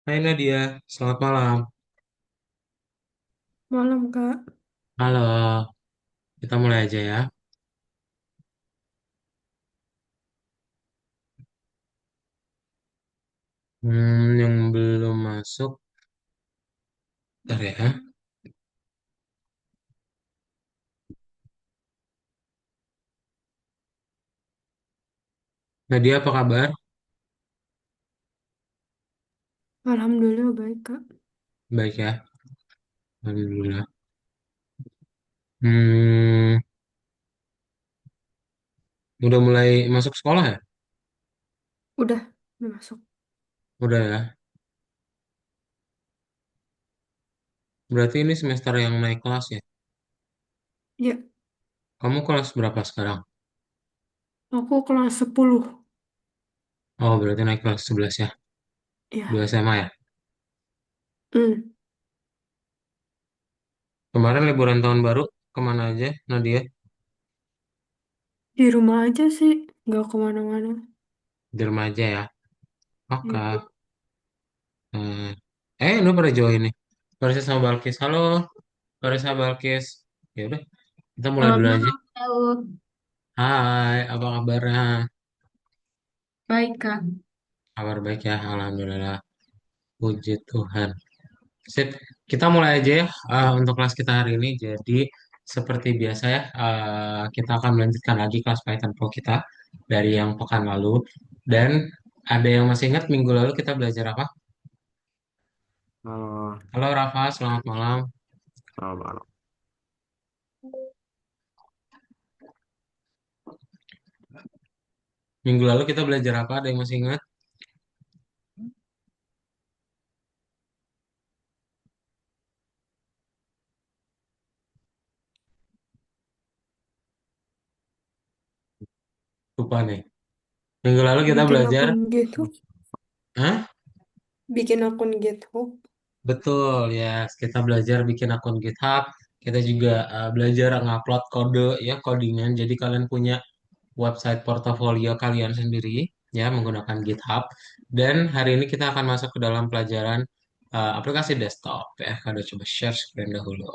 Hai Nadia, selamat malam. Malam, Kak. Halo, kita mulai aja ya. Yang belum masuk, bentar ya. Nadia apa kabar? Alhamdulillah baik, Kak. Baik ya, Alhamdulillah. Hmm, udah mulai masuk sekolah ya? Udah masuk. Udah ya. Berarti ini semester yang naik kelas ya? Ya, Kamu kelas berapa sekarang? aku kelas 10. Oh, berarti naik kelas 11 ya? Dua Ya, SMA ya? hmm. Kemarin liburan tahun baru, kemana aja Nadia? Di rumah aja sih, nggak kemana-mana. Di rumah aja ya? Oke. Ya. Lu pada join nih. Barisa sama Balkis. Halo, Barisa Balkis. Ya udah, kita mulai Selamat dulu aja. malam, Daud. Hai, apa kabarnya? Baik, Kak. Kabar baik ya, Alhamdulillah. Puji Tuhan. Sip, kita mulai aja ya untuk kelas kita hari ini. Jadi, seperti biasa ya, kita akan melanjutkan lagi kelas Python Pro kita dari yang pekan lalu. Dan ada yang masih ingat minggu lalu kita belajar apa? Halo, Halo Rafa, selamat malam. selamat malam. Minggu lalu kita belajar apa? Ada yang masih ingat? Lupa nih. Minggu lalu kita Bikin belajar, akun GitHub. Hah? Bikin akun GitHub. Betul ya, kita belajar bikin akun GitHub. Kita juga belajar ngupload kode ya, codingan. Jadi kalian punya website portofolio kalian sendiri ya menggunakan GitHub. Dan hari ini kita akan masuk ke dalam pelajaran aplikasi desktop ya. Kalau coba share screen dahulu.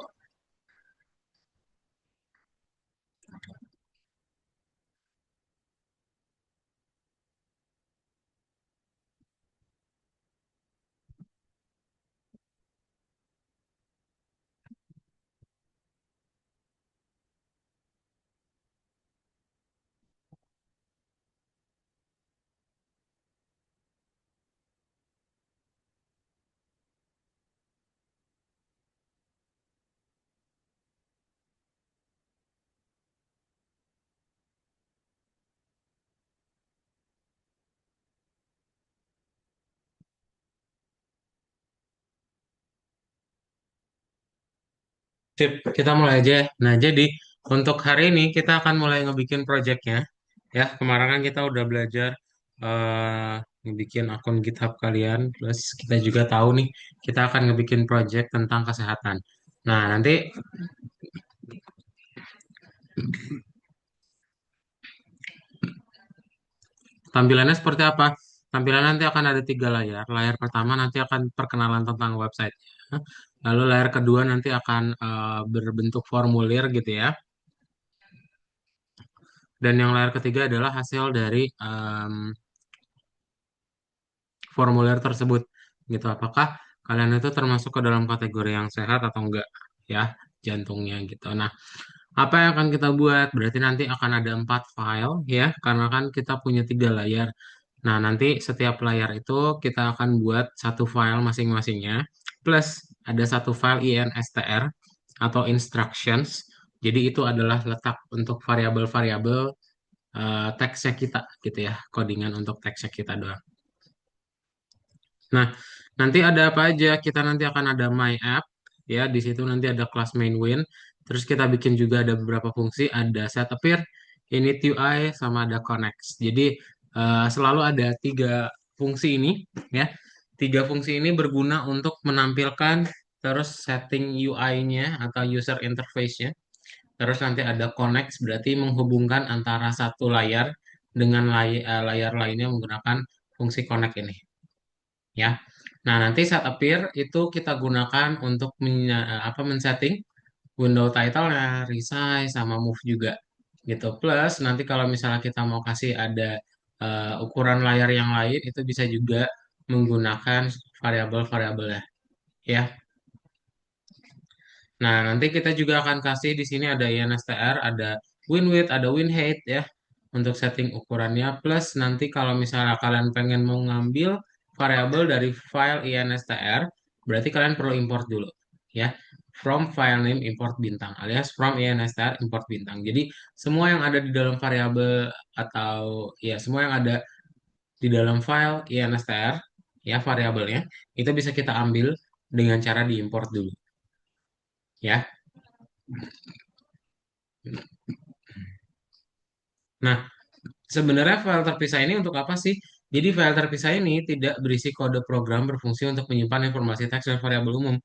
Sip, kita mulai aja ya. Nah, jadi untuk hari ini kita akan mulai ngebikin projectnya. Ya, kemarin kan kita udah belajar ngebikin akun GitHub kalian. Plus kita juga tahu nih, kita akan ngebikin project tentang kesehatan. Nah, nanti tampilannya seperti apa? Tampilan nanti akan ada tiga layar. Layar pertama nanti akan perkenalan tentang website. Lalu layar kedua nanti akan berbentuk formulir gitu ya. Dan yang layar ketiga adalah hasil dari formulir tersebut. Gitu. Apakah kalian itu termasuk ke dalam kategori yang sehat atau enggak? Ya, jantungnya gitu. Nah, apa yang akan kita buat? Berarti nanti akan ada 4 file ya, karena kan kita punya 3 layar. Nah, nanti setiap layar itu kita akan buat satu file masing-masingnya, plus ada satu file instr atau instructions. Jadi itu adalah letak untuk variabel-variabel teksnya kita gitu ya, codingan untuk teksnya kita doang. Nah, nanti ada apa aja? Kita nanti akan ada my app ya, di situ nanti ada kelas main win. Terus kita bikin juga ada beberapa fungsi, ada set appear, init UI, sama ada connect. Jadi selalu ada 3 fungsi ini ya. 3 fungsi ini berguna untuk menampilkan terus setting UI-nya atau user interface-nya. Terus nanti ada connect berarti menghubungkan antara satu layar dengan layar lainnya menggunakan fungsi connect ini ya. Nah, nanti saat appear itu kita gunakan untuk men-setting window title-nya, resize, sama move juga gitu. Plus nanti kalau misalnya kita mau kasih ada ukuran layar yang lain itu bisa juga menggunakan variabel-variabel ya. Ya. Nah, nanti kita juga akan kasih di sini ada INSTR, ada win width, ada win height ya untuk setting ukurannya. Plus nanti kalau misalnya kalian pengen mau ngambil variabel dari file INSTR, berarti kalian perlu import dulu ya. From file name import bintang alias from INSTR import bintang. Jadi semua yang ada di dalam variabel atau ya semua yang ada di dalam file INSTR ya variabelnya itu bisa kita ambil dengan cara diimport dulu ya. Nah, sebenarnya file terpisah ini untuk apa sih? Jadi file terpisah ini tidak berisi kode program berfungsi untuk menyimpan informasi teks dan variabel umum.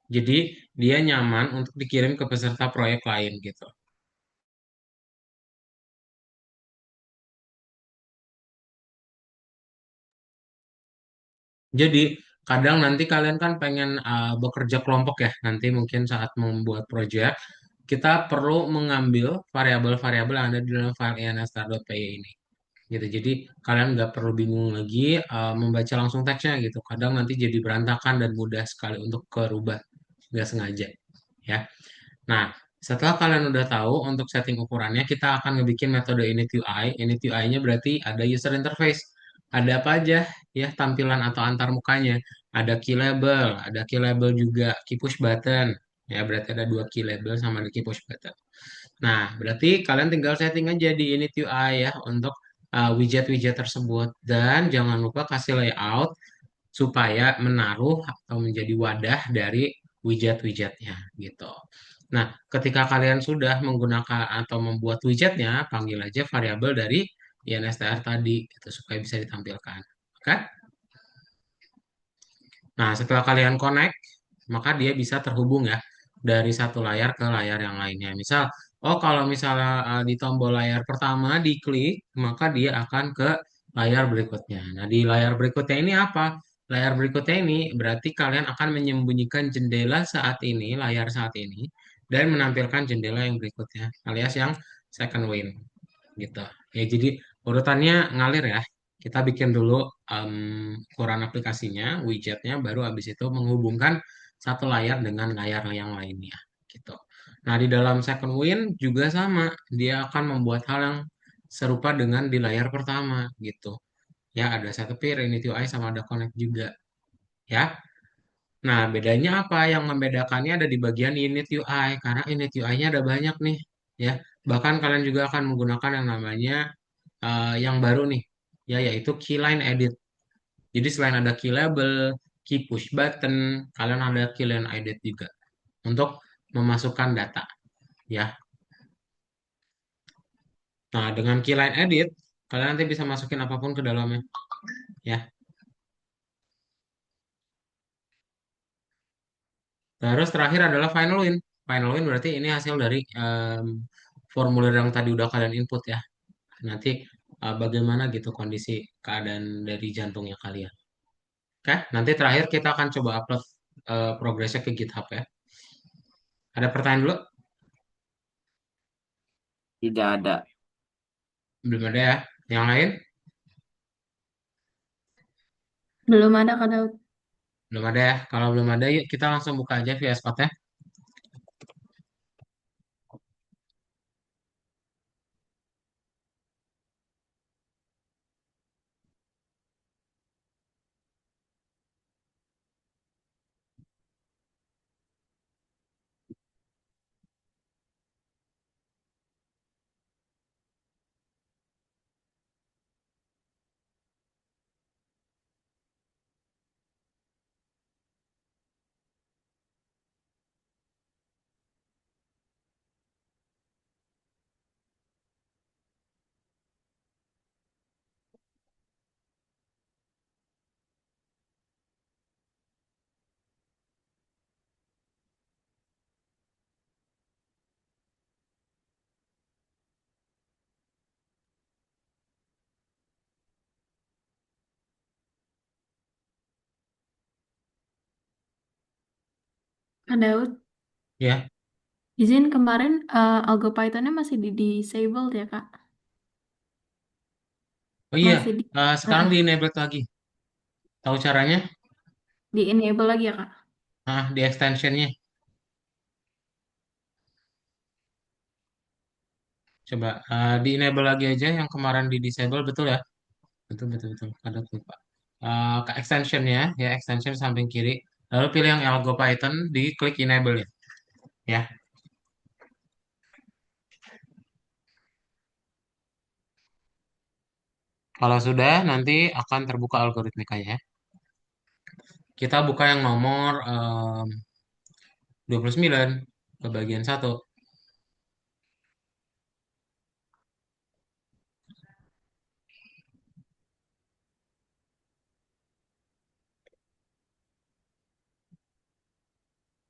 Jadi dia nyaman untuk dikirim ke peserta proyek lain gitu. Jadi kadang nanti kalian kan pengen bekerja kelompok ya. Nanti mungkin saat membuat proyek kita perlu mengambil variabel-variabel yang ada di dalam file instar.py ini. Gitu. Jadi kalian nggak perlu bingung lagi membaca langsung teksnya gitu. Kadang nanti jadi berantakan dan mudah sekali untuk kerubah nggak sengaja ya. Nah, setelah kalian udah tahu untuk setting ukurannya, kita akan ngebikin metode init UI. Init UI-nya berarti ada user interface. Ada apa aja ya tampilan atau antar mukanya. Ada key label, ada key label juga key push button. Ya, berarti ada dua key label sama ada key push button. Nah, berarti kalian tinggal setting aja di init UI ya untuk widget-widget tersebut. Dan jangan lupa kasih layout supaya menaruh atau menjadi wadah dari widget-widgetnya gitu. Nah, ketika kalian sudah menggunakan atau membuat widgetnya, panggil aja variabel dari INSTR tadi gitu supaya bisa ditampilkan. Oke? Nah, setelah kalian connect, maka dia bisa terhubung ya dari satu layar ke layar yang lainnya. Misal, oh kalau misalnya di tombol layar pertama diklik, maka dia akan ke layar berikutnya. Nah, di layar berikutnya ini apa? Layar berikutnya ini berarti kalian akan menyembunyikan jendela saat ini, layar saat ini, dan menampilkan jendela yang berikutnya, alias yang second wind gitu. Ya, jadi urutannya ngalir ya. Kita bikin dulu ukuran aplikasinya, widgetnya, baru habis itu menghubungkan satu layar dengan layar yang lainnya gitu. Nah, di dalam second wind juga sama, dia akan membuat hal yang serupa dengan di layar pertama gitu. Ya, ada satu peer, init UI sama ada connect juga ya. Nah, bedanya apa? Yang membedakannya ada di bagian init UI karena init UI-nya ada banyak nih ya. Bahkan kalian juga akan menggunakan yang namanya yang baru nih, ya yaitu keyline edit. Jadi selain ada key label, key push button, kalian ada keyline edit juga untuk memasukkan data, ya. Nah, dengan keyline edit, kalian nanti bisa masukin apapun ke dalamnya, ya. Terus terakhir adalah final win. Final win berarti ini hasil dari formulir yang tadi udah kalian input ya. Nanti bagaimana gitu kondisi keadaan dari jantungnya kalian. Oke, nanti terakhir kita akan coba upload progresnya ke GitHub ya. Ada pertanyaan dulu? Tidak ada. Belum ada ya. Yang lain? Belum ada Kak Daud. Belum ada ya. Kalau belum ada, yuk kita langsung buka aja via spotnya. Kak Daud, Ya. izin kemarin Algo Python-nya masih di disabled ya, Kak? Oh iya, Masih sekarang di enable lagi. Tahu caranya? di enable lagi ya, Kak? Di extensionnya. Coba di enable lagi aja yang kemarin di disable, betul ya? Betul, betul, betul. Ada lupa. Ke extensionnya, ya extension samping kiri. Lalu pilih yang Algo Python, di klik enable ya. Ya, kalau sudah nanti akan terbuka algoritmikanya. Kita buka yang nomor 29 ke bagian satu.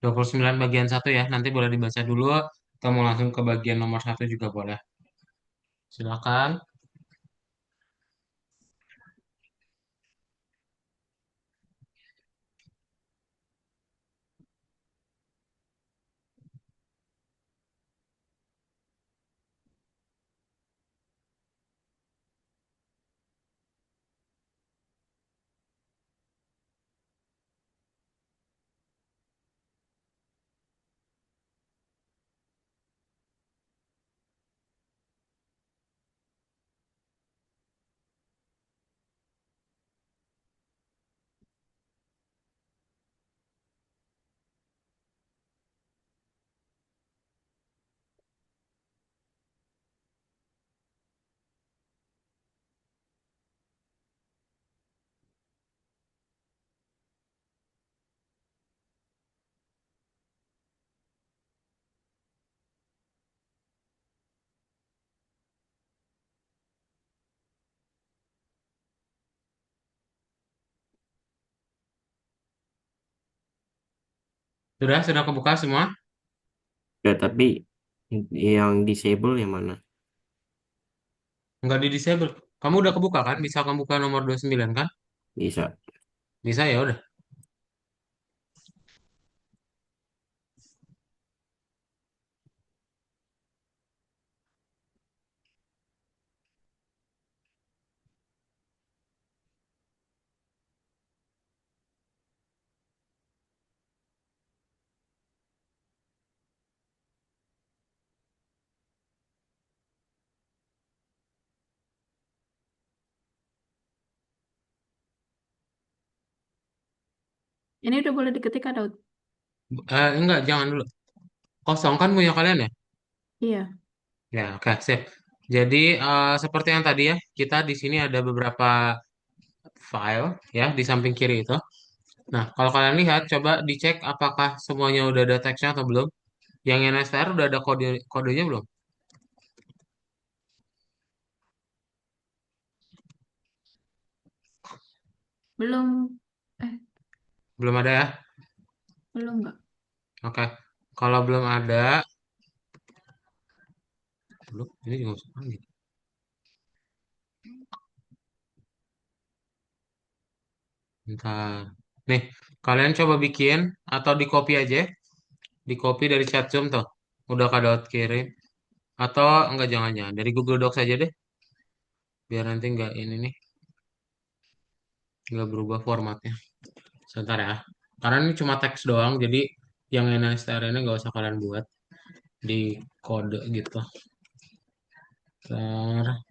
29 bagian satu ya. Nanti boleh dibaca dulu atau mau langsung ke bagian nomor satu juga boleh. Silakan. Sudah kebuka semua? Ya, tapi yang disable yang mana? Nggak di disable. Kamu udah kebuka kan? Bisa kamu buka nomor 29 kan? Bisa. Bisa ya udah. Ini udah boleh diketik, Kak Daud? Enggak, jangan dulu. Kosong kan punya kalian ya? Iya. Ya, oke, sip. Jadi seperti yang tadi ya, kita di sini ada beberapa file ya di samping kiri itu. Nah, kalau kalian lihat, coba dicek apakah semuanya udah ada teksnya atau belum. Yang NSTR udah ada kodenya belum? Belum, eh, Belum ada ya? belum nggak? Oke. Kalau belum ada, belum, ini juga masuk lagi. Bentar. Nih, kalian coba bikin atau di copy aja. Di copy dari chat Zoom tuh. Udah kadot kirim. Atau enggak, jangan-jangan. Dari Google Docs aja deh. Biar nanti enggak ini nih. Enggak berubah formatnya. Sebentar ya. Karena ini cuma teks doang. Jadi yang NSTR ini nggak usah kalian buat di kode gitu. Bentar.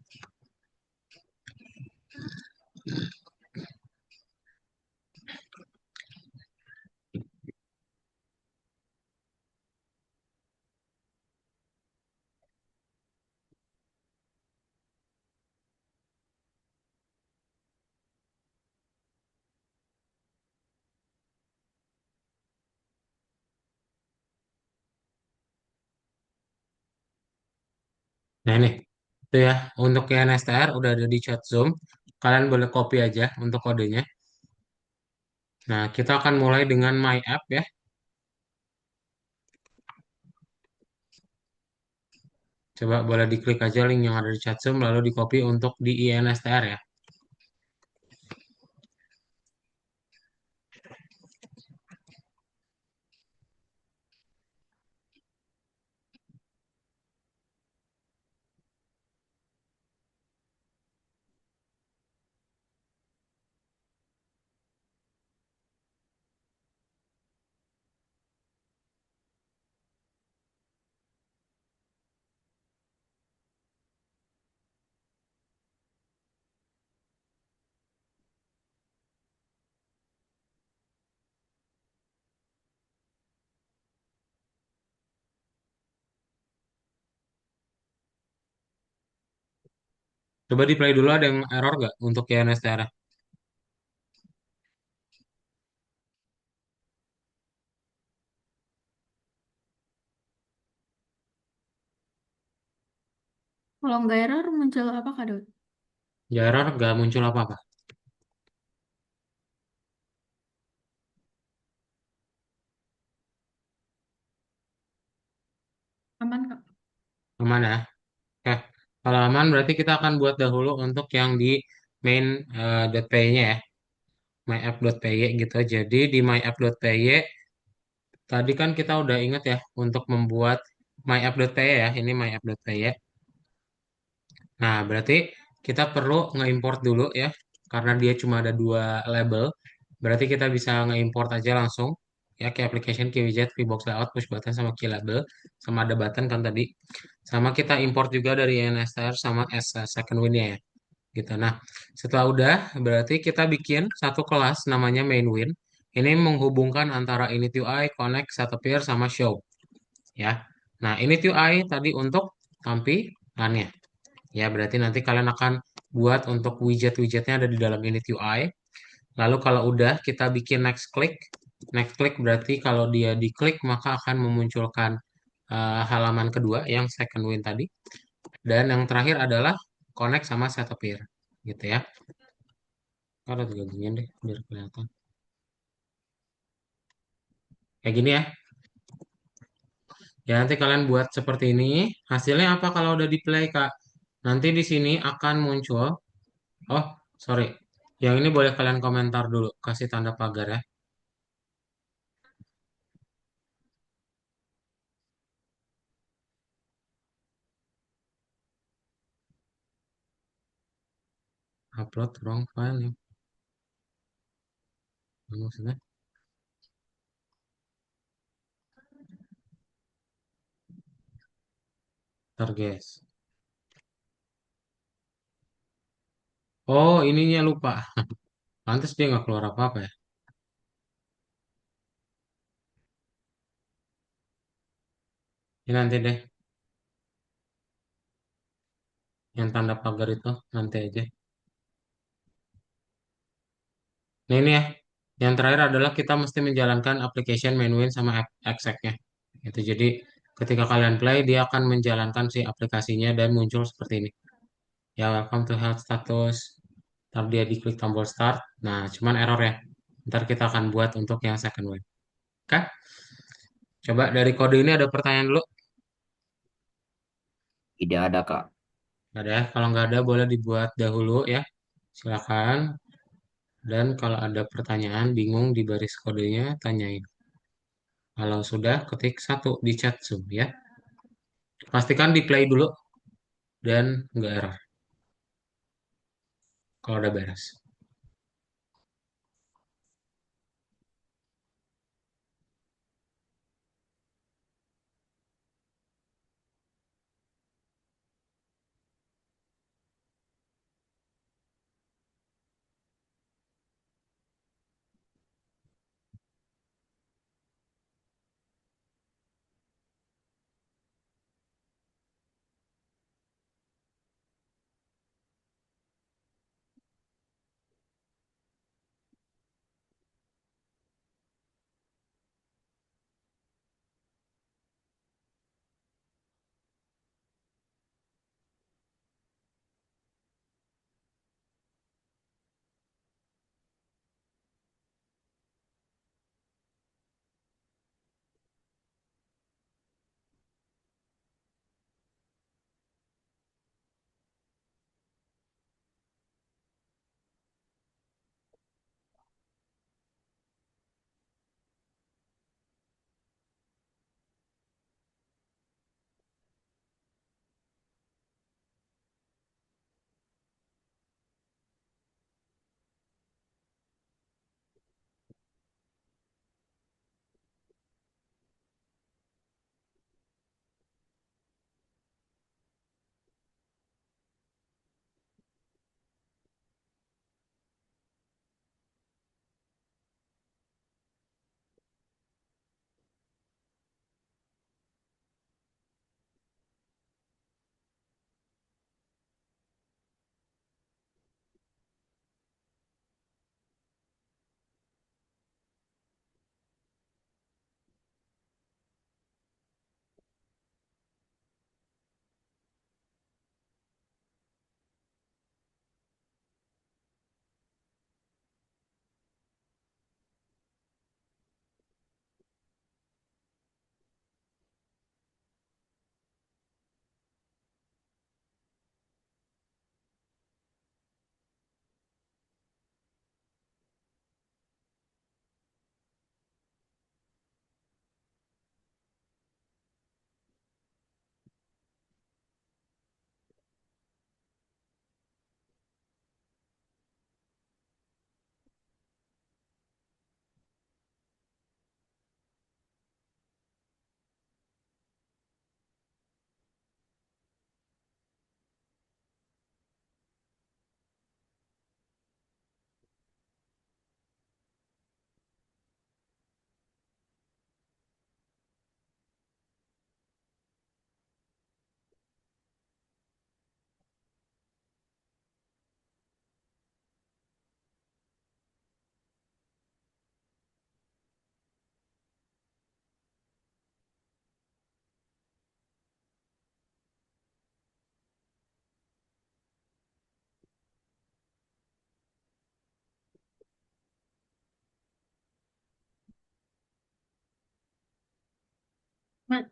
Nah ini. Itu ya. Untuk yang NSTR udah ada di chat Zoom. Kalian boleh copy aja untuk kodenya. Nah, kita akan mulai dengan My App ya. Coba boleh diklik aja link yang ada di chat Zoom lalu di copy untuk di INSTR ya. Coba di play dulu ada yang error nggak untuk YNSTR? Kalau nggak error muncul apa Kak Daud? Ya error nggak muncul apa-apa. Aman Kak? Aman ya? Oke. Kalau aman berarti kita akan buat dahulu untuk yang di main .py-nya ya. myapp.py gitu. Jadi di myapp.py tadi kan kita udah inget ya untuk membuat myapp.py ya. Ini myapp.py. Nah, berarti kita perlu nge-import dulu ya. Karena dia cuma ada dua label. Berarti kita bisa nge-import aja langsung. Ya, key application, key widget, VBox layout, push button, sama key label. Sama ada button kan tadi. Sama kita import juga dari NSTR sama as second win ya. Gitu. Nah, setelah udah, berarti kita bikin satu kelas namanya main win. Ini menghubungkan antara init UI, connect, setappear, sama show. Ya. Nah, init UI tadi untuk tampilannya. Ya, berarti nanti kalian akan buat untuk widget-widgetnya ada di dalam init UI. Lalu kalau udah kita bikin next click. Next click berarti kalau dia diklik maka akan memunculkan halaman kedua yang second win tadi. Dan yang terakhir adalah connect sama setup here. Gitu ya. Ada digabungin deh biar kelihatan. Kayak gini ya. Ya nanti kalian buat seperti ini. Hasilnya apa kalau udah di play Kak? Nanti di sini akan muncul. Oh, sorry. Yang ini boleh kalian komentar dulu. Kasih tanda pagar ya. Upload wrong file ya. Maksudnya. Ntar guys. Oh, ininya lupa. Pantes dia nggak keluar apa-apa ya. Ini nanti deh. Yang tanda pagar itu nanti aja. Nah ini ya. Yang terakhir adalah kita mesti menjalankan application main sama exec-nya. Itu jadi ketika kalian play dia akan menjalankan si aplikasinya dan muncul seperti ini. Ya welcome to health status. Ntar dia diklik tombol start. Nah cuman error ya. Ntar kita akan buat untuk yang second one. Oke? Coba dari kode ini ada pertanyaan dulu. Tidak ada, Kak. Nggak ada ya? Kalau nggak ada boleh dibuat dahulu ya. Silakan. Dan kalau ada pertanyaan bingung di baris kodenya tanyain. Kalau sudah ketik satu di chat Zoom ya. Pastikan di play dulu dan nggak error kalau udah beres. Ma-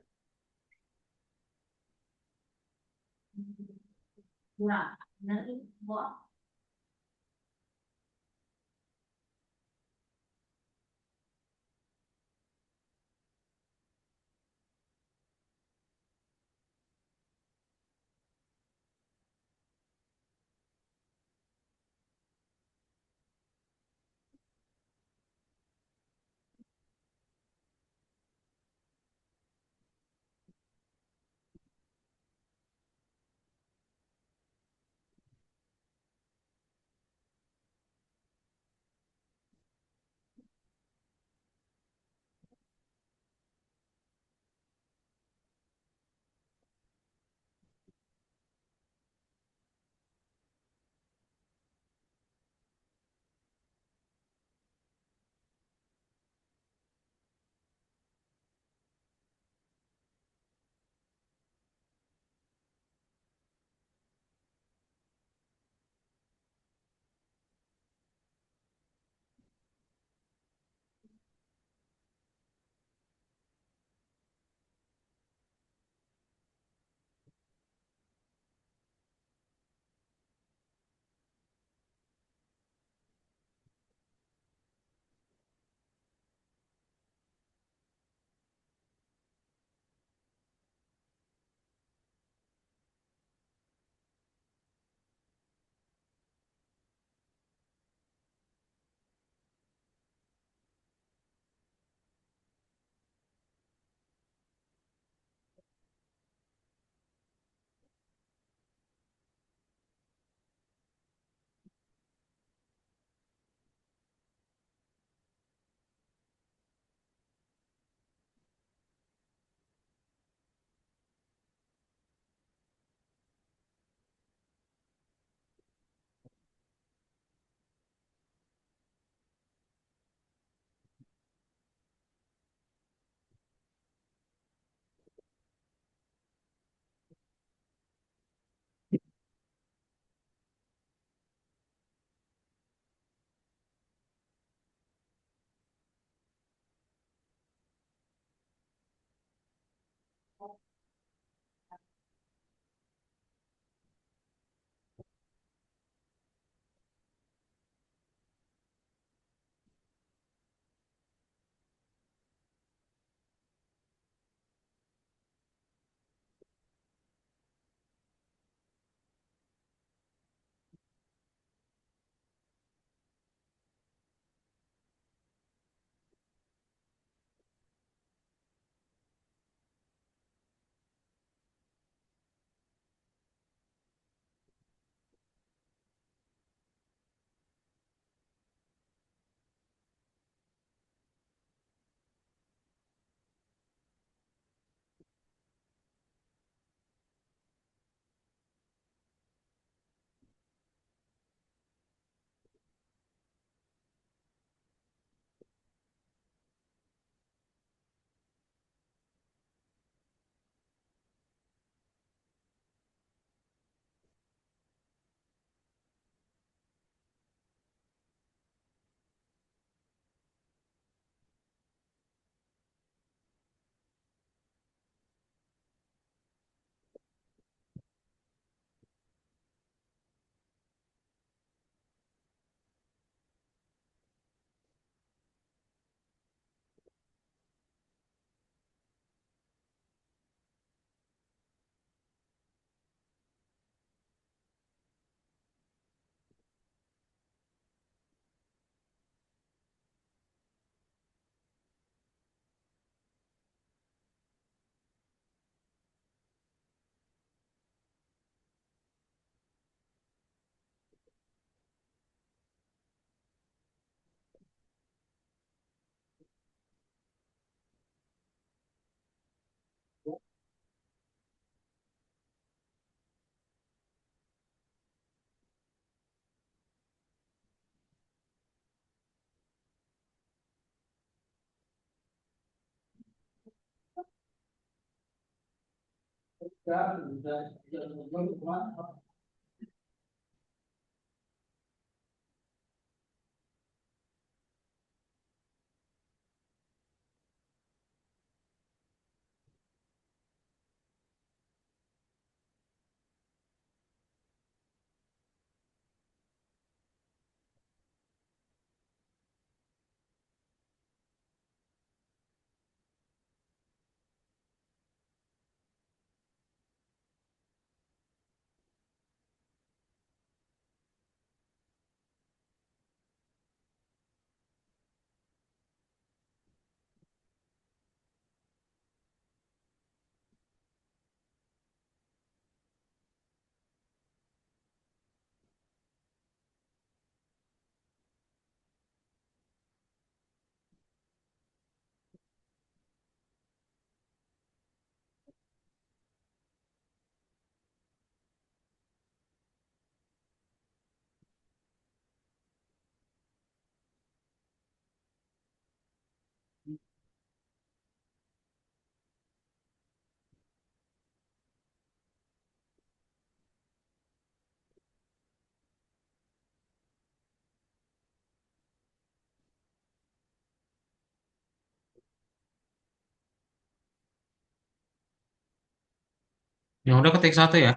Yang udah ketik satu ya.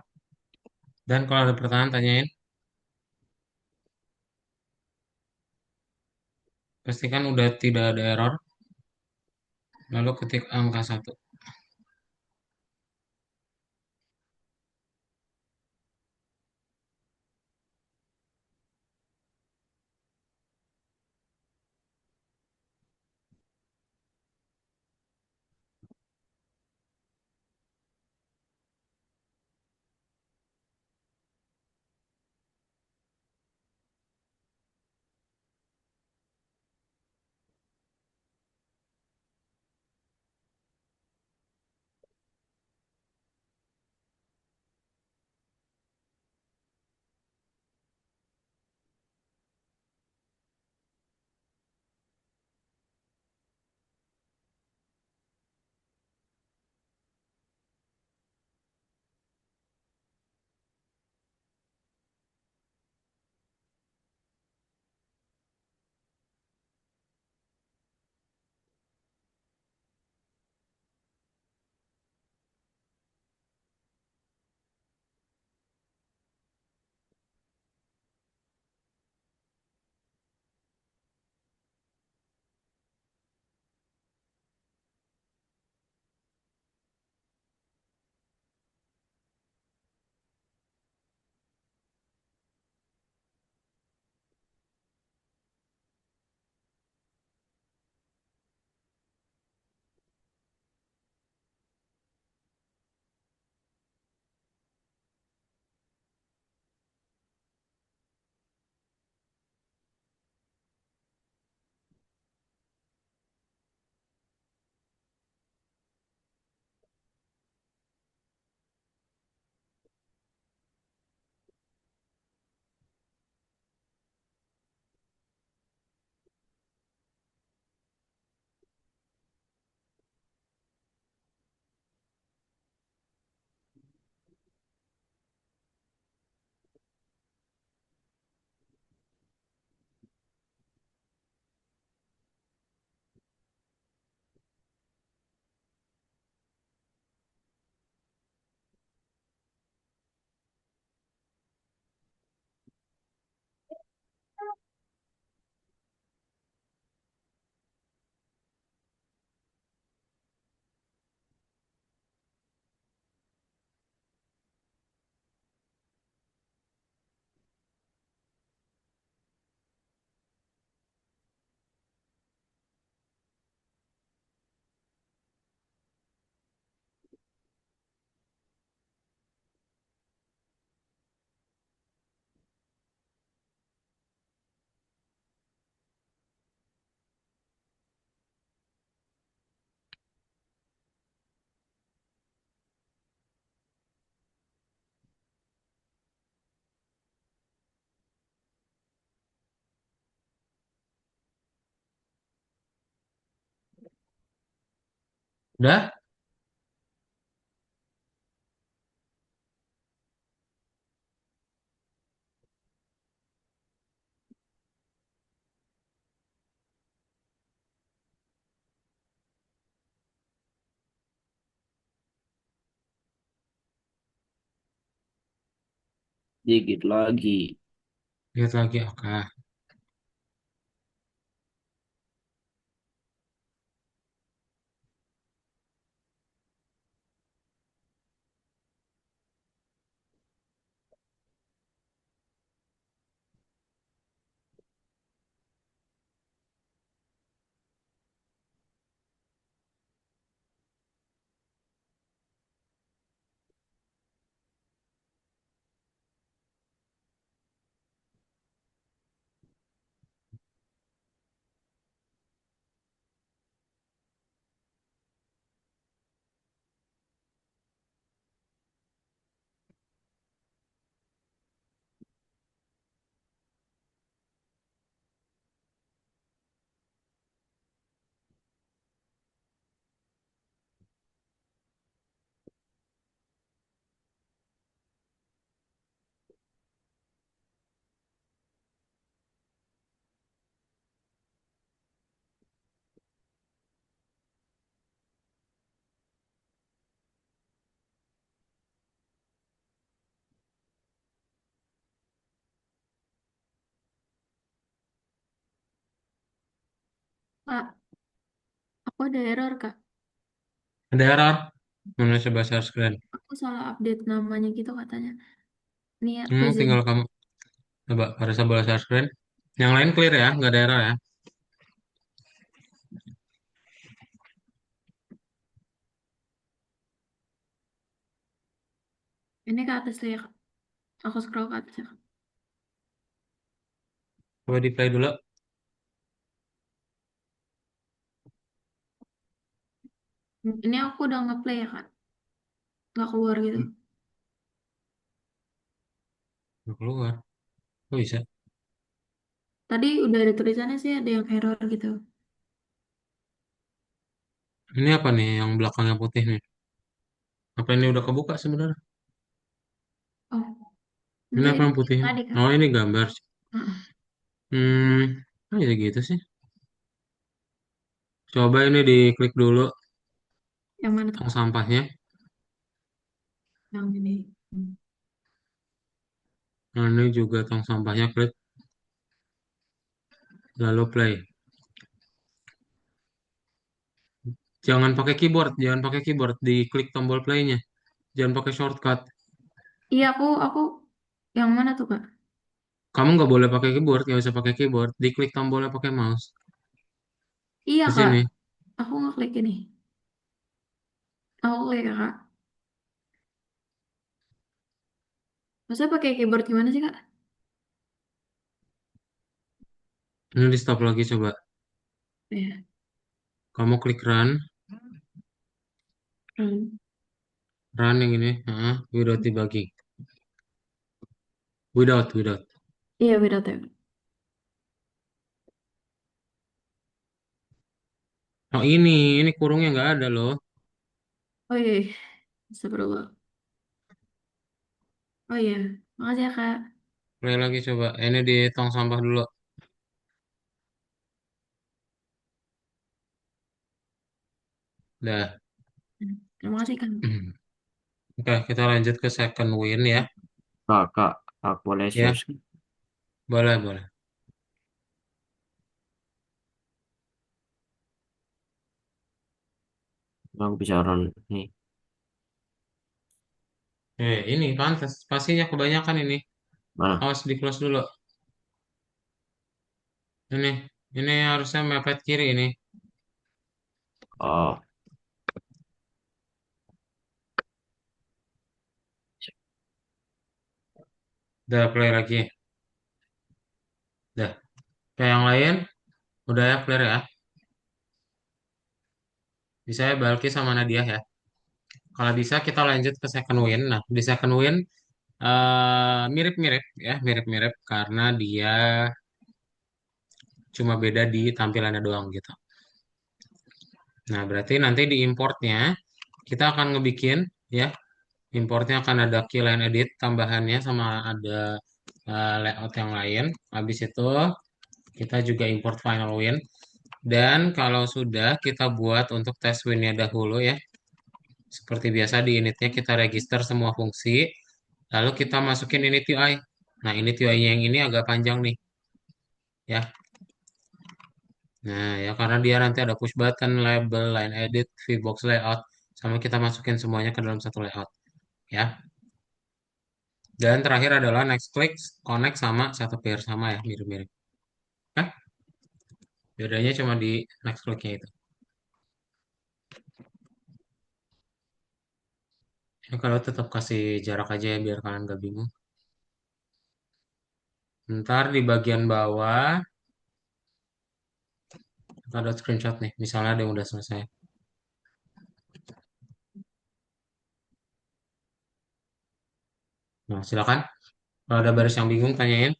Dan kalau ada pertanyaan tanyain. Pastikan udah tidak ada error. Lalu ketik angka satu. Udah? Dikit lagi. Lihat lagi, oke. Kak, aku ada error, Kak. Ada error. Mana coba share screen? Aku salah update namanya gitu katanya. Nih aku zoom. Tinggal kamu coba pada sebelah share screen. Yang lain clear ya, nggak ada error ya. Ini ke atas tuh ya, Kak. Aku scroll ke atas ya, Kak. Coba di play dulu. Ini aku udah ngeplay ya, Kak. Nggak keluar gitu. Nggak keluar. Kok bisa? Tadi udah ada tulisannya sih, ada yang error gitu. Ini apa nih yang belakangnya putih nih? Apa ini udah kebuka sebenarnya? Oh, Ini enggak, apa ini yang putih? tadi, Kak. Oh, ini gambar. Heeh. Ya gitu sih. Coba ini diklik dulu Yang mana tuh, tong Kak? sampahnya. Yang ini. Nah, ini juga tong sampahnya klik. Lalu play. Jangan pakai keyboard. Diklik tombol playnya. Jangan pakai shortcut. Iya, aku yang mana tuh, Kak? Kamu nggak boleh pakai keyboard, nggak bisa pakai keyboard. Diklik tombolnya pakai mouse. Iya, Di Kak. sini. Aku ngeklik ini. Aku klik ya, Kak. Masa pakai keyboard gimana sih, Kak? Ini di stop lagi coba. Ya. Kamu klik run. Hmm. Run yang ini. Without debugging. Without. Iya, beda tuh. Oh ini kurungnya nggak ada loh. Oh iya, iya. Astagfirullah. Oh iya, makasih ya, Kak. Play lagi coba. Ini di tong sampah dulu. Dah. Terima kasih, Kak. Oke, kita lanjut ke second win ya. Kak, aku boleh share Ya, screen. boleh. Aku bisa run nih. Ini pantas. Pastinya kebanyakan ini. Mana? Awas di close dulu. Ini, ini harusnya mepet kiri ini. Oh, Udah play lagi. Dah. Kayak yang lain, udah ya clear ya. Bisa ya Balki sama Nadia ya. Kalau bisa kita lanjut ke second win. Nah, di second win mirip-mirip ya, mirip-mirip karena dia cuma beda di tampilannya doang gitu. Nah, berarti nanti di importnya kita akan ngebikin ya, importnya akan ada keyline edit tambahannya sama ada layout yang lain. Habis itu kita juga import final win. Dan kalau sudah kita buat untuk tes winnya dahulu ya. Seperti biasa di initnya kita register semua fungsi. Lalu kita masukin init UI. Nah, init UI-nya yang ini agak panjang nih. Ya, nah, ya karena dia nanti ada push button, label, line edit, VBox layout, sama kita masukin semuanya ke dalam satu layout, ya. Dan terakhir adalah next click, connect sama satu pair sama ya, mirip-mirip. Kan? Bedanya cuma di next click-nya itu. Ya, kalau tetap kasih jarak aja ya biar kalian gak bingung. Ntar di bagian bawah, kita ada screenshot nih. Misalnya ada yang udah selesai. Nah, silakan. Kalau ada baris yang bingung, tanyain.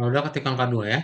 Kalau udah ketik angka 2 ya.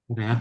Udah ya.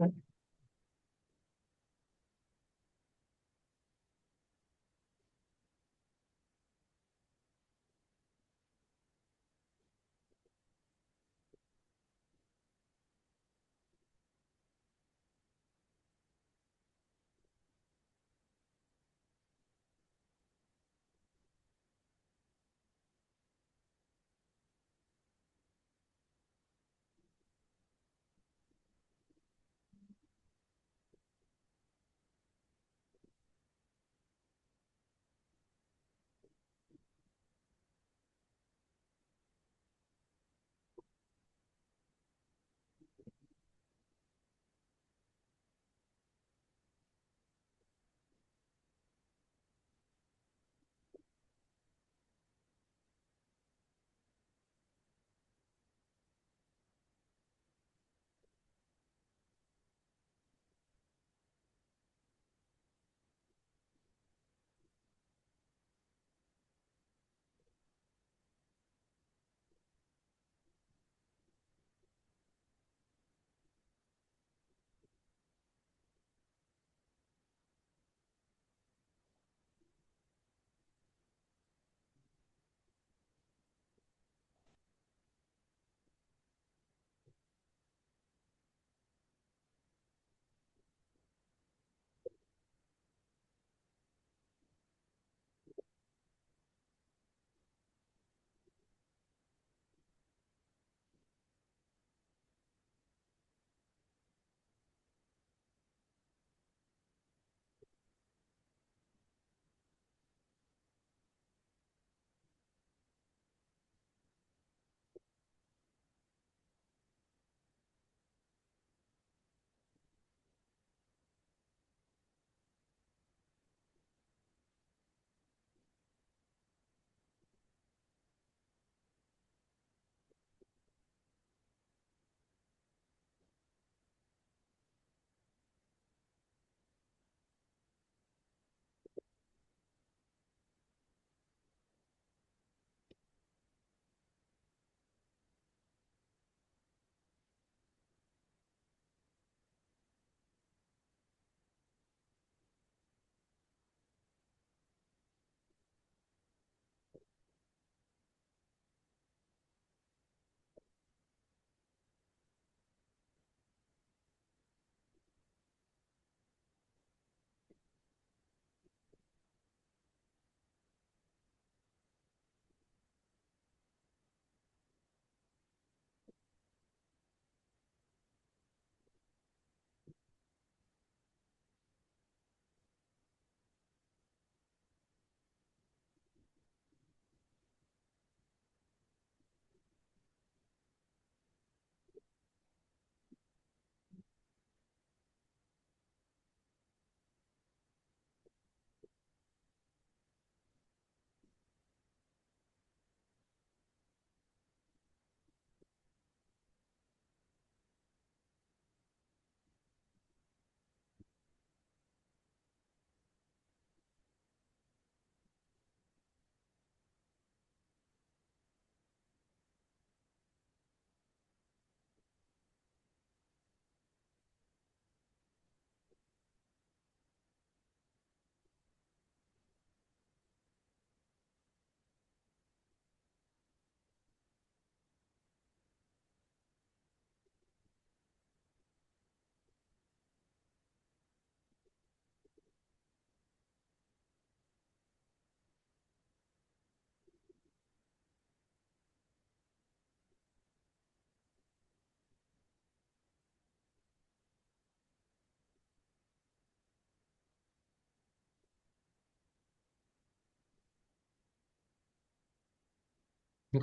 Ini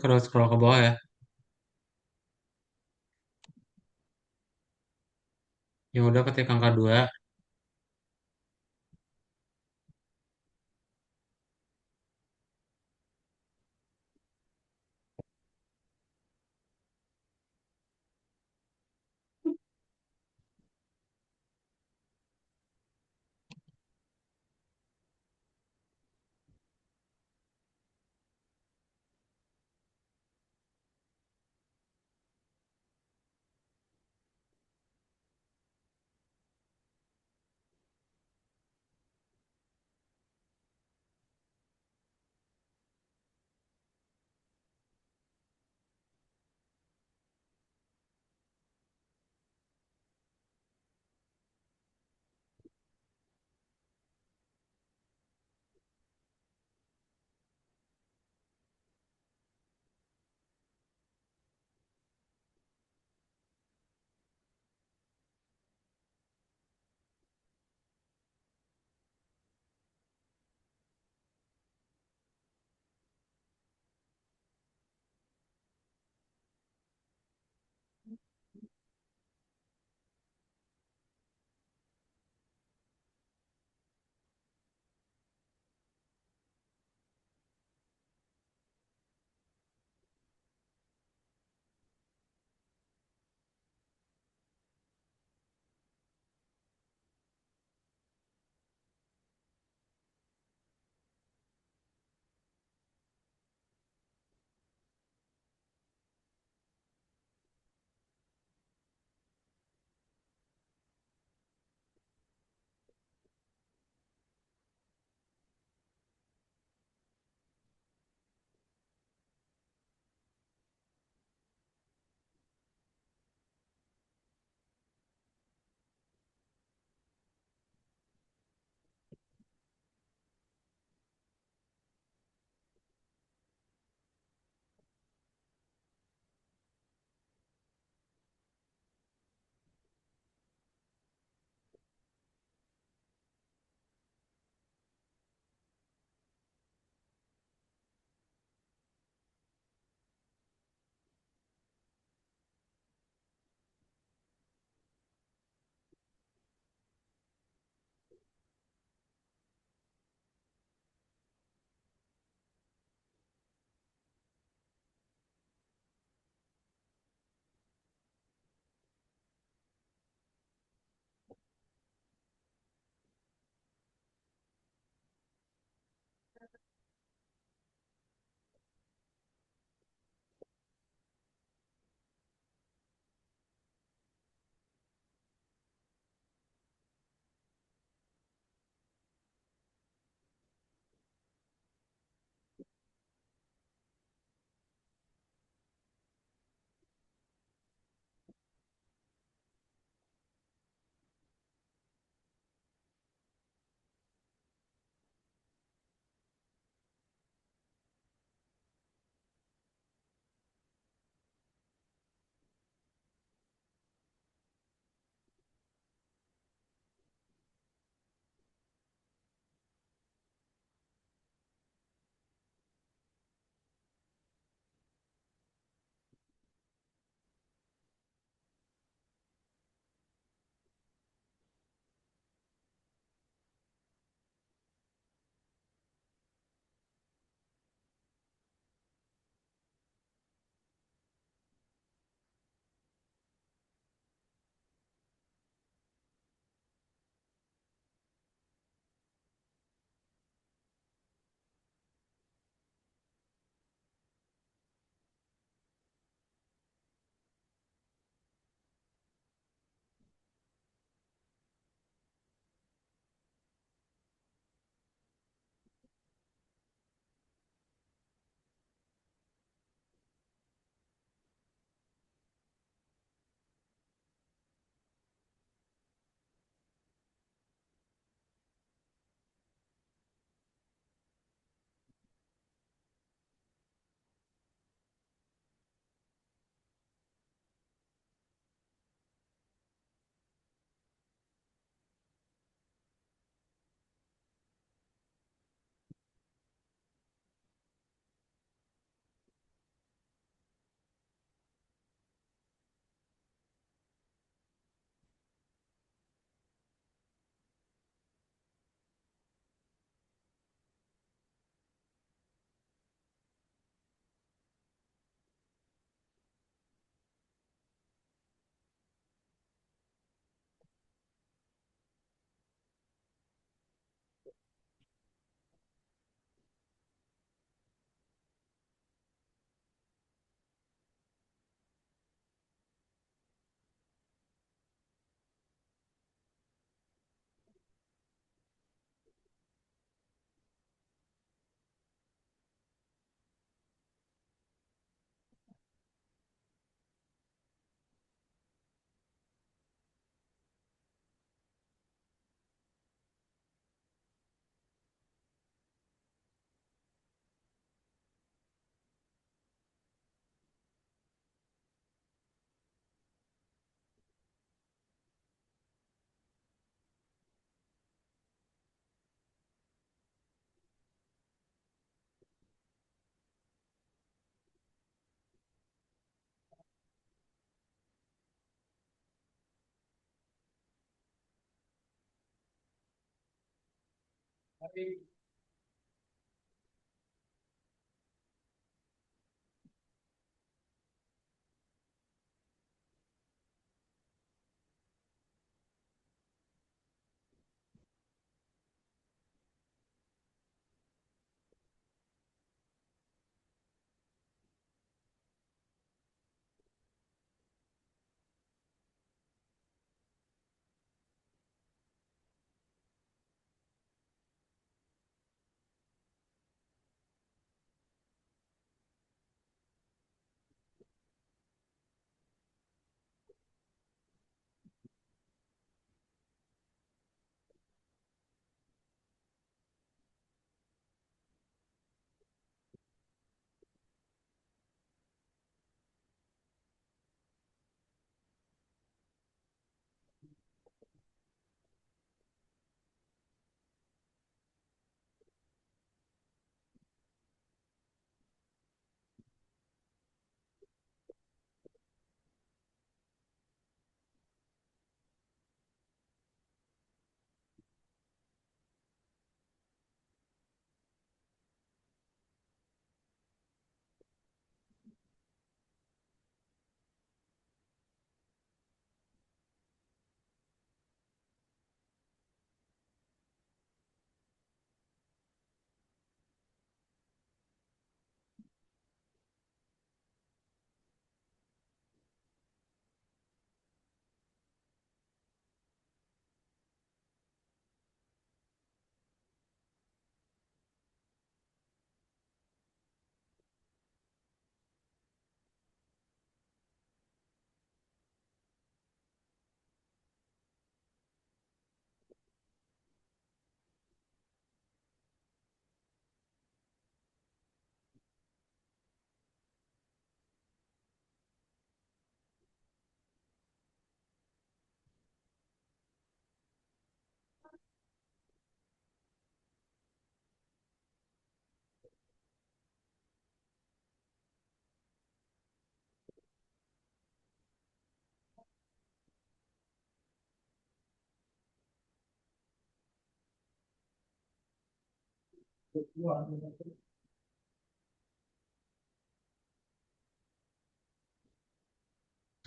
kalau scroll ke bawah ya. Yang udah ketik angka 2.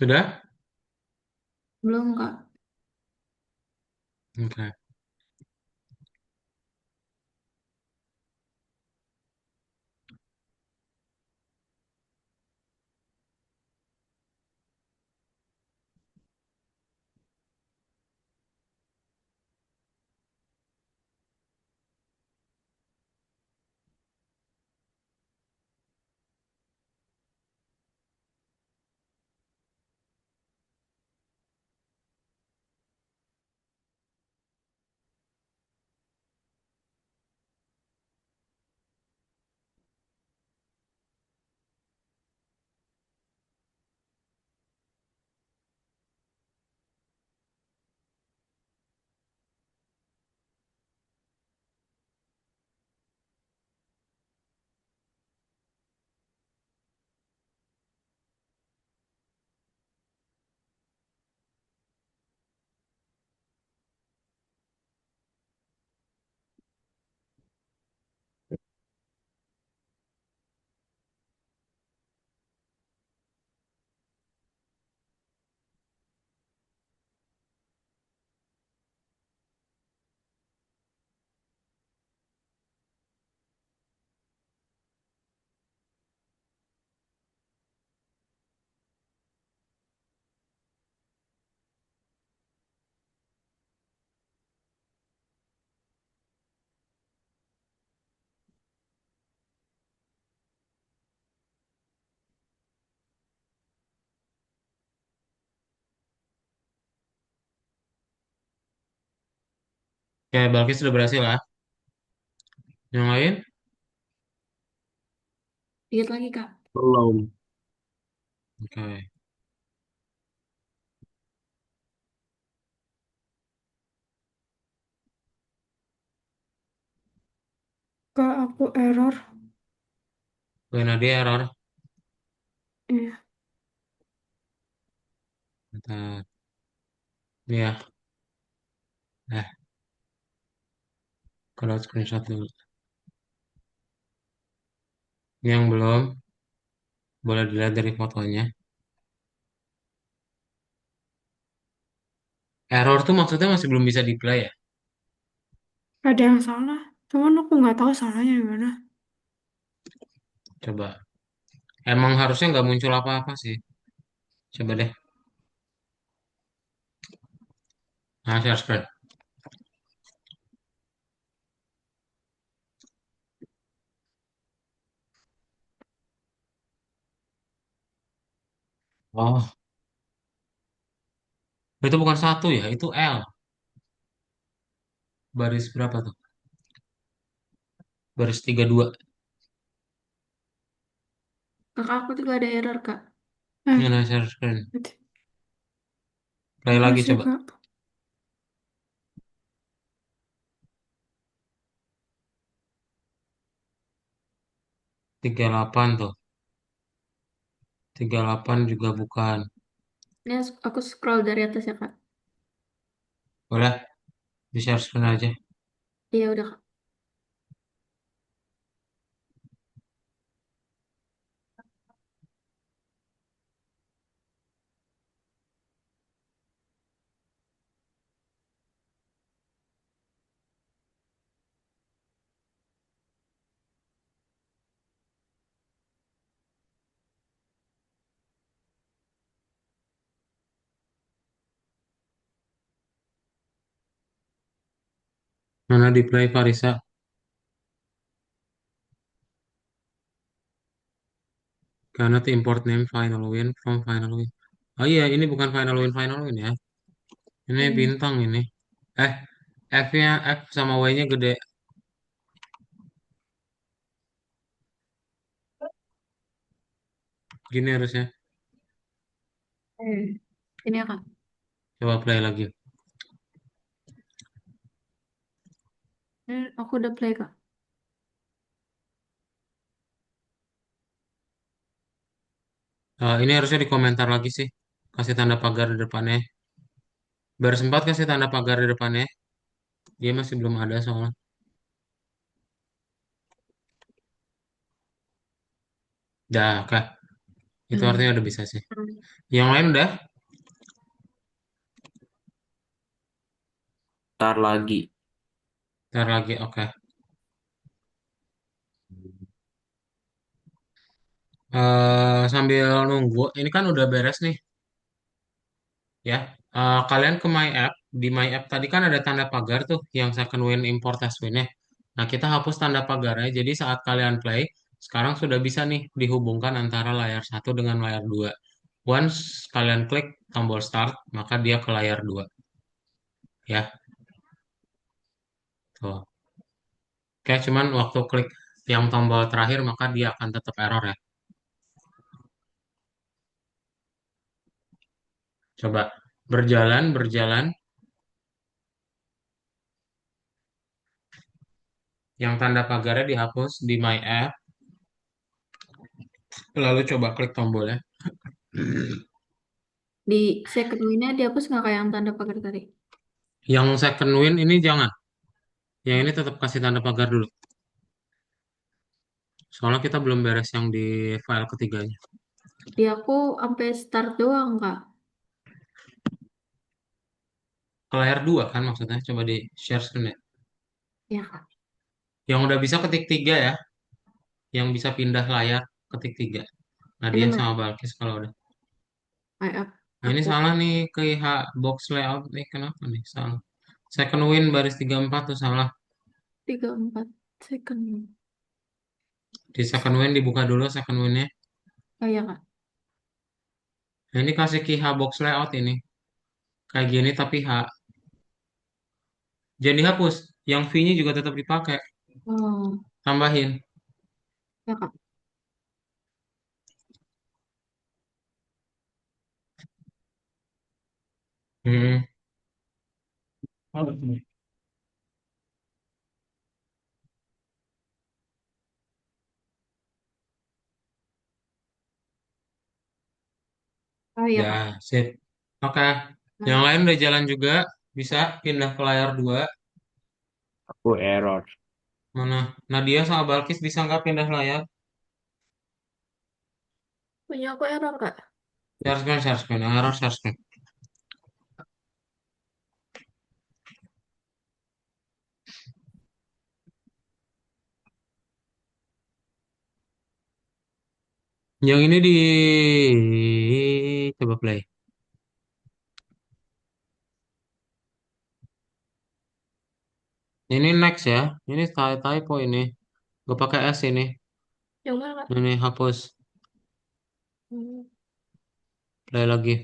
Sudah? Belum, Kak. Oke. Oke, Balkis sudah berhasil lah. Yang lain? Dikit lagi, Kak. Belum. Oke. Kak, aku error. Wena dia error. Iya. Bentar. Ya. Kalau screenshot dulu. Yang belum, boleh dilihat dari fotonya. Error tuh maksudnya masih belum bisa di-play ya? Ada yang salah. Cuman aku nggak tahu salahnya di mana. Coba. Emang harusnya nggak muncul apa-apa sih. Coba deh. Nah, share screen. Oh, itu bukan satu ya, itu L. Baris berapa tuh? Baris 32. Kakak aku juga ada error, Kak. Eh, Mana share screen? berarti Play lagi masih coba. Kak. 38 tuh. 38 juga bukan. Ini aku scroll dari atas ya, Kak. Boleh di share screen aja. Iya, udah, Kak. Mana di play Farisa? Cannot import name final win from final win. Oh iya, ini bukan final win ya. Ini Hmm. bintang ini. Eh, F-nya F sama Y-nya gede. Gini harusnya. Ini ya, Kak. Coba play lagi. Ini aku udah play, Kak. Ini harusnya di komentar lagi sih. Kasih tanda pagar di depannya. Baru sempat kasih tanda pagar di depannya. Dia masih belum ada soalnya. Dah, oke. Itu Hmm. artinya udah bisa sih. Yang lain udah? Ntar lagi. Ntar lagi, oke. Sambil nunggu, ini kan udah beres nih, ya. Kalian ke My App, di My App tadi kan ada tanda pagar tuh, yang second win import test win-nya. Nah, kita hapus tanda pagarnya, jadi saat kalian play, sekarang sudah bisa nih dihubungkan antara layar satu dengan layar 2. Once kalian klik tombol start, maka dia ke layar 2, ya. Tuh. Oke, cuman waktu klik yang tombol terakhir, maka dia akan tetap error ya. Coba berjalan, berjalan, yang tanda pagarnya dihapus di My App, lalu coba klik tombolnya. Di second win-nya dihapus nggak kayak yang tanda pagar tadi? Yang second win ini jangan. Yang ini tetap kasih tanda pagar dulu. Soalnya kita belum beres yang di file ketiganya. Di aku sampai start doang, Kak. Ke layar 2 kan maksudnya. Coba di share screen ya. Ya, Kak. Yang udah bisa ketik 3 ya. Yang bisa pindah layar ketik 3. Ini Nadian mah sama Balkis kalau udah. Nah, ini aku salah nih ke IH box layout nih. Kenapa nih? Salah. Second win baris 34 tuh salah. 34 second. Di second win dibuka dulu second winnya. Oh iya, Kak. Nah, ini kasih key H box layout ini. Kayak gini tapi H. Jangan dihapus. Yang V-nya juga tetap dipakai. Oh, Tambahin. ya, Kak. Hmm. Oh iya, Ya, Kak. sip. Oke. Yang Nah, lain udah jalan juga. Bisa pindah ke layar 2. Aku error. Mana? Nadia sama Balkis bisa nggak pindah layar? Punya aku error, Kak. Share screen, error share screen. Yang ini di coba play. Ini next ya. Ini typo ini. Gue pakai S ini. Yang mana, Kak? Ini hapus. Hmm. Play lagi.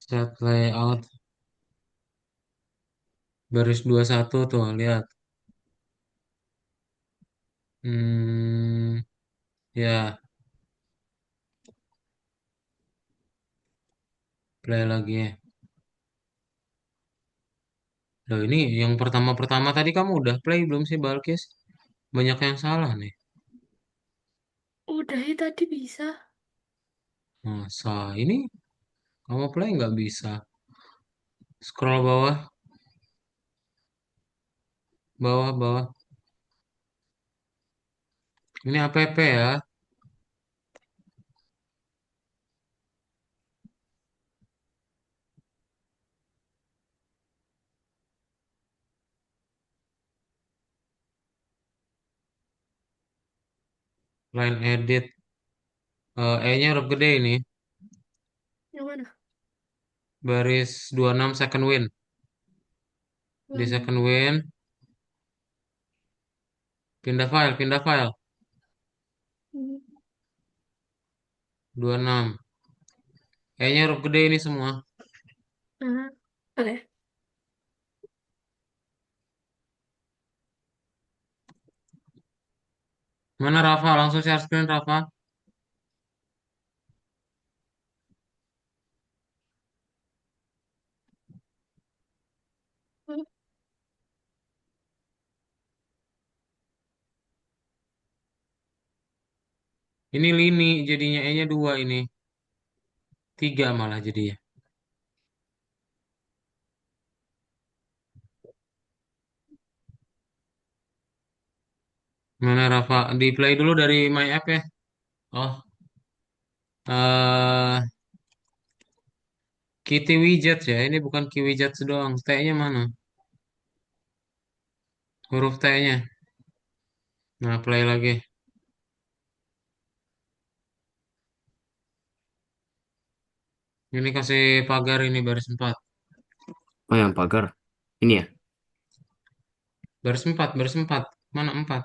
Set layout. Baris 21 tuh, lihat. Ya, play lagi. Loh, ini yang pertama-pertama tadi kamu udah play belum sih, Balkis? Banyak yang salah nih. Udah ya tadi bisa. Masa ini kamu play nggak bisa? Scroll bawah, bawah, bawah. Ini app ya. Line edit. E-nya huruf gede ini. Yang mana? Baris 26 second win. Di Hmm. second win, pindah file, pindah file. Hmm. 26. E-nya huruf gede ini semua. Ah. Oke. Mana Rafa? Langsung share screen Rafa. Hmm. Ini lini jadinya E-nya 2 ini. 3 malah jadinya. Mana Rafa? Di play dulu dari My App ya. Oh, eh Kitty Widget ya. Ini bukan Kitty Widget doang. T-nya mana? Huruf T-nya. Nah, play lagi. Ini kasih pagar ini baris 4. Oh, yang pagar. Ini ya. Baris 4, baris 4. Mana 4?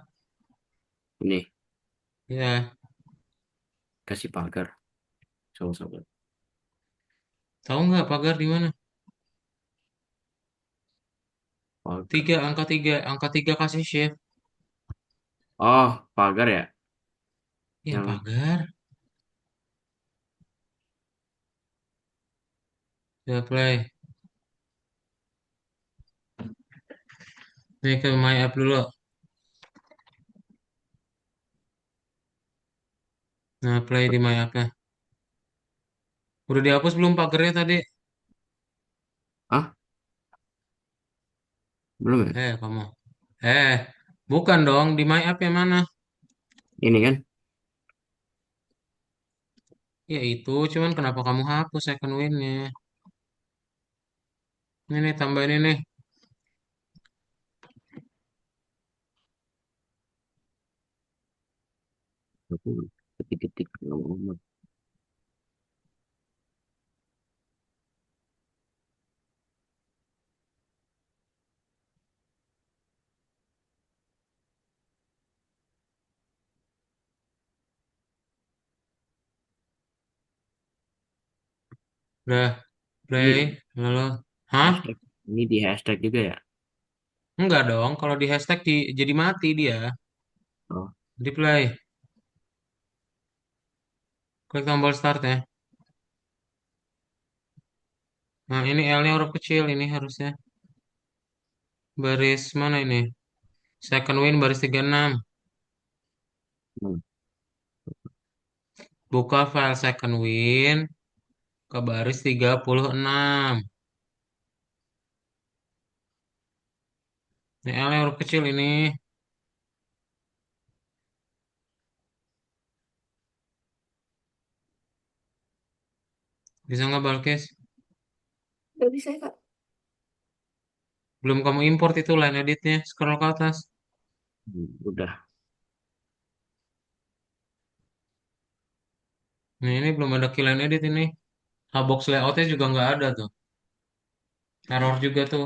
Ini Ya, kasih pagar. Sama-sama. tahu nggak pagar di mana? Pagar. 3, angka 3. Angka 3 kasih shift. Oh, pagar ya. Ya, Yang pagar. Ya, play. Nih ke My App dulu. Nah, play di My App ya. Udah dihapus belum pagarnya tadi? ah belum ya. Kamu. Eh, bukan dong. Di My App yang mana? Ini kan. Ya itu, cuman kenapa kamu hapus second win-nya? Ini nih, tambahin ini. Aku ketik-ketik ngomong. Udah, Ini play. Lalu, hah? hashtag. Ini di hashtag juga ya. Enggak dong, kalau di hashtag jadi mati dia. Oh, Di play. Klik tombol start ya. Nah, ini L-nya huruf kecil ini harusnya. Baris mana ini? Second win baris 36. hmm. Buka file second wind ke baris 36. Ini L yang huruf kecil ini. Bisa nggak Balkis? Gak bisa ya, Kak. Belum kamu import itu line editnya. Scroll ke atas. Udah. Nah ini belum ada key line edit ini. Hubbox layoutnya juga nggak ada tuh. Error juga tuh.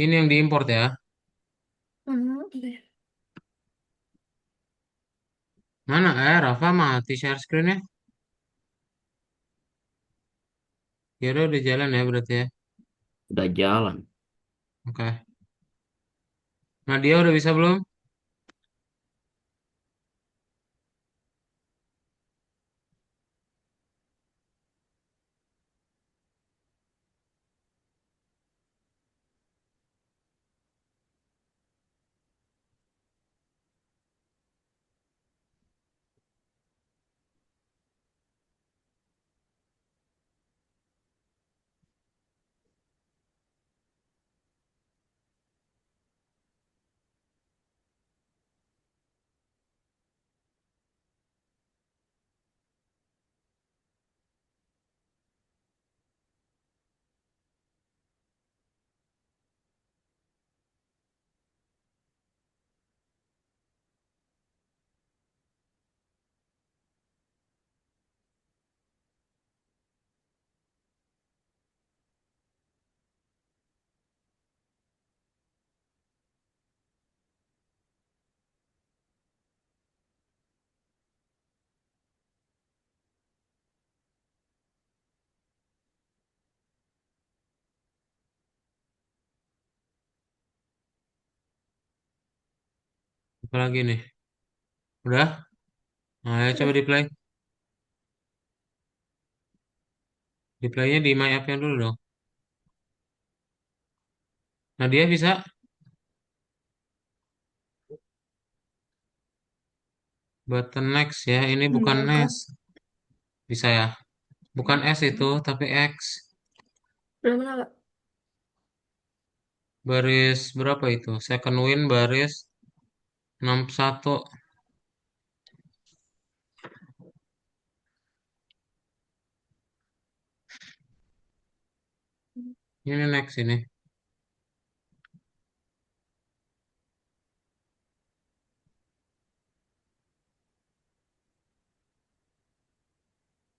Ini yang diimport ya. Iya. Mana? Rafa mati share screen-nya. Ya udah jalan ya berarti ya. Udah jalan. Oke. Nah dia udah bisa belum? Apa lagi nih? Udah? Nah, ayo coba Udah. di play. Di playnya di my app-nya dulu dong. Nah dia bisa button next ya. Ini bukan Enggak, Kak. next. Bisa ya. Bukan S itu, tapi X. Belum mana, Kak? Baris berapa itu? Second win baris 61. Ini next ini.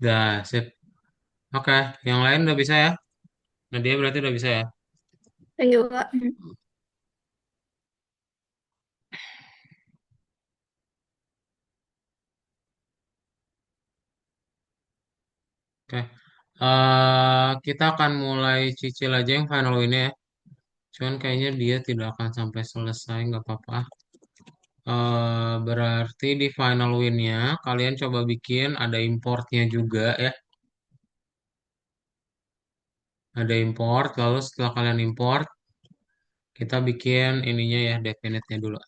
Dah, sip. Oke, yang lain udah bisa ya? Nah, dia berarti udah bisa ya? Thank you, Kak. Oke. Kita akan mulai cicil aja yang final ini ya. Cuman kayaknya dia tidak akan sampai selesai, nggak apa-apa. Berarti di final win-nya kalian coba bikin ada importnya juga ya. Ada import, lalu setelah kalian import, kita bikin ininya ya, definite-nya dulu.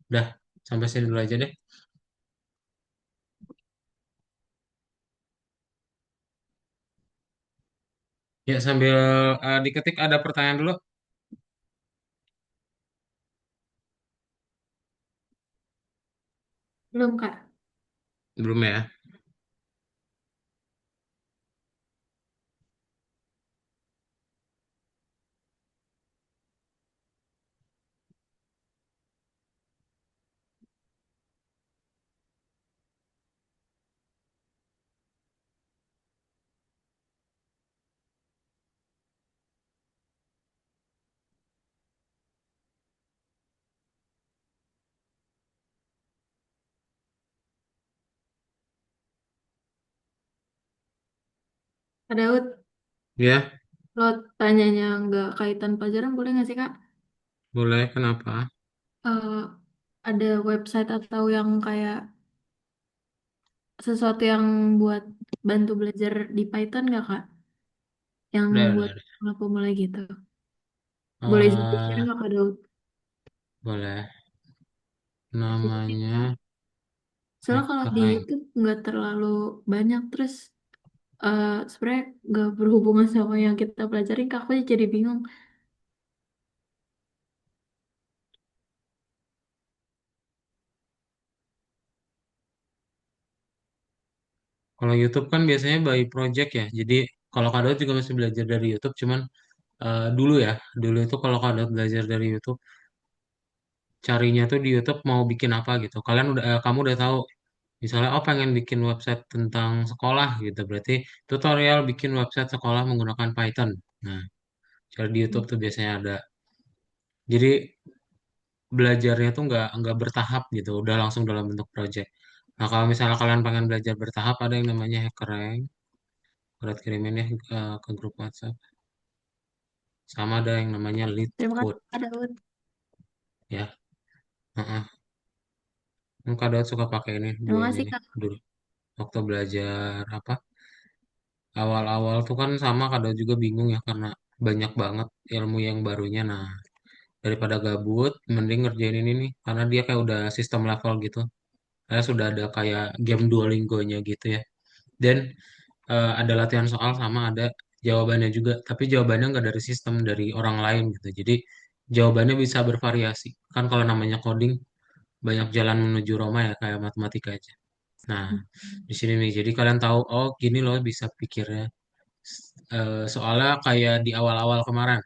Udah, sampai sini dulu aja deh. Ya, sambil diketik ada pertanyaan dulu. Belum, Kak. Belum ya? Kak Daud, Ya, lo tanyanya nggak kaitan pelajaran boleh nggak sih, Kak? boleh. Kenapa? Eh, ada website atau yang kayak sesuatu yang buat bantu belajar di Python nggak, Kak? Yang buat Ada. aku mulai gitu. Boleh share Eh, nggak Kak Daud? boleh. Soalnya Namanya soalnya kalau di HackerRank. YouTube nggak terlalu banyak, terus sebenarnya nggak berhubungan sama yang kita pelajarin, Kak. Aku jadi bingung. Kalau YouTube kan biasanya by project ya. Jadi kalau Kak Daud juga masih belajar dari YouTube, cuman dulu ya, dulu itu kalau Kak Daud belajar dari YouTube, carinya tuh di YouTube mau bikin apa gitu. Kamu udah tahu, misalnya oh pengen bikin website tentang sekolah gitu, berarti tutorial bikin website sekolah menggunakan Python. Nah, cari di YouTube tuh biasanya ada. Jadi belajarnya tuh nggak bertahap gitu, udah langsung dalam bentuk project. Nah, kalau misalnya kalian pengen belajar bertahap, ada yang namanya HackerRank. Berat kirimin ya ke grup WhatsApp. Sama ada yang namanya lead Terima kasih code Kak Daud. ya. Heeh. Kak Daud suka pakai ini dua Terima ini kasih nih Kak. dulu. Waktu belajar apa? Awal-awal tuh kan sama Kak Daud juga bingung ya karena banyak banget ilmu yang barunya. Nah, daripada gabut, mending ngerjain ini nih karena dia kayak udah sistem level gitu. Saya sudah ada kayak game Duolingo-nya gitu ya. Dan ada latihan soal sama ada jawabannya juga, tapi jawabannya nggak dari sistem, dari orang lain gitu. Jadi jawabannya bisa bervariasi. Kan kalau namanya coding banyak jalan menuju Roma ya kayak matematika aja. Nah, di sini nih, jadi kalian tahu, oh gini loh bisa pikirnya. Soalnya kayak di awal-awal kemarin.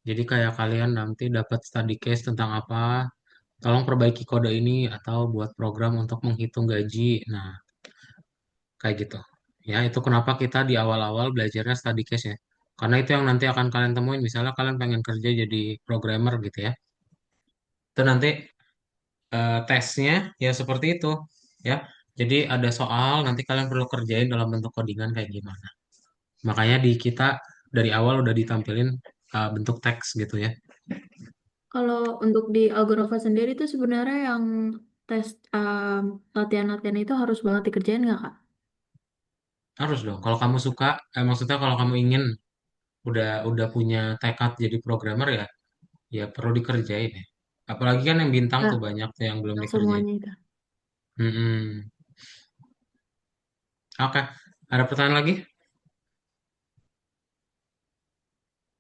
Jadi kayak kalian nanti dapat study case tentang apa, tolong perbaiki kode ini atau buat program untuk menghitung gaji. Nah, kayak gitu. Ya, itu kenapa kita di awal-awal belajarnya study case ya. Karena itu yang nanti akan kalian temuin. Misalnya kalian pengen kerja jadi programmer gitu ya. Itu nanti tesnya ya seperti itu. Ya, jadi ada soal nanti kalian perlu kerjain dalam bentuk codingan kayak gimana. Makanya di kita dari awal udah ditampilin bentuk teks gitu ya. Kalau untuk di Algorova sendiri itu sebenarnya yang tes latihan-latihan itu harus banget dikerjain nggak Kak? Harus dong. Kalau kamu suka, maksudnya kalau kamu ingin udah punya tekad jadi programmer ya, ya perlu dikerjain ya. Apalagi kan yang bintang tuh Nggak, banyak tuh yang belum yang dikerjain. semuanya itu. Mm-mm. Oke, ada pertanyaan lagi?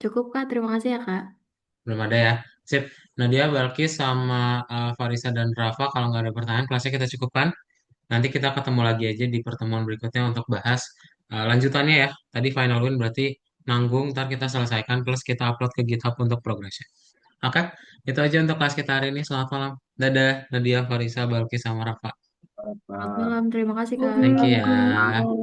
Cukup Kak, terima kasih ya Kak. Belum ada ya. Sip. Nadia, Balkis, sama Farisa dan Rafa, kalau nggak ada pertanyaan, kelasnya kita cukupkan. Nanti kita ketemu lagi aja di pertemuan berikutnya untuk bahas lanjutannya ya. Tadi final win berarti nanggung, ntar kita selesaikan, plus kita upload ke GitHub untuk progresnya. Oke, itu aja untuk kelas kita hari ini. Selamat malam. Dadah, Nadia, Farisa, Balkis, sama Rafa. Selamat malam, terima kasih Oke, Kak. Thank you oke. ya.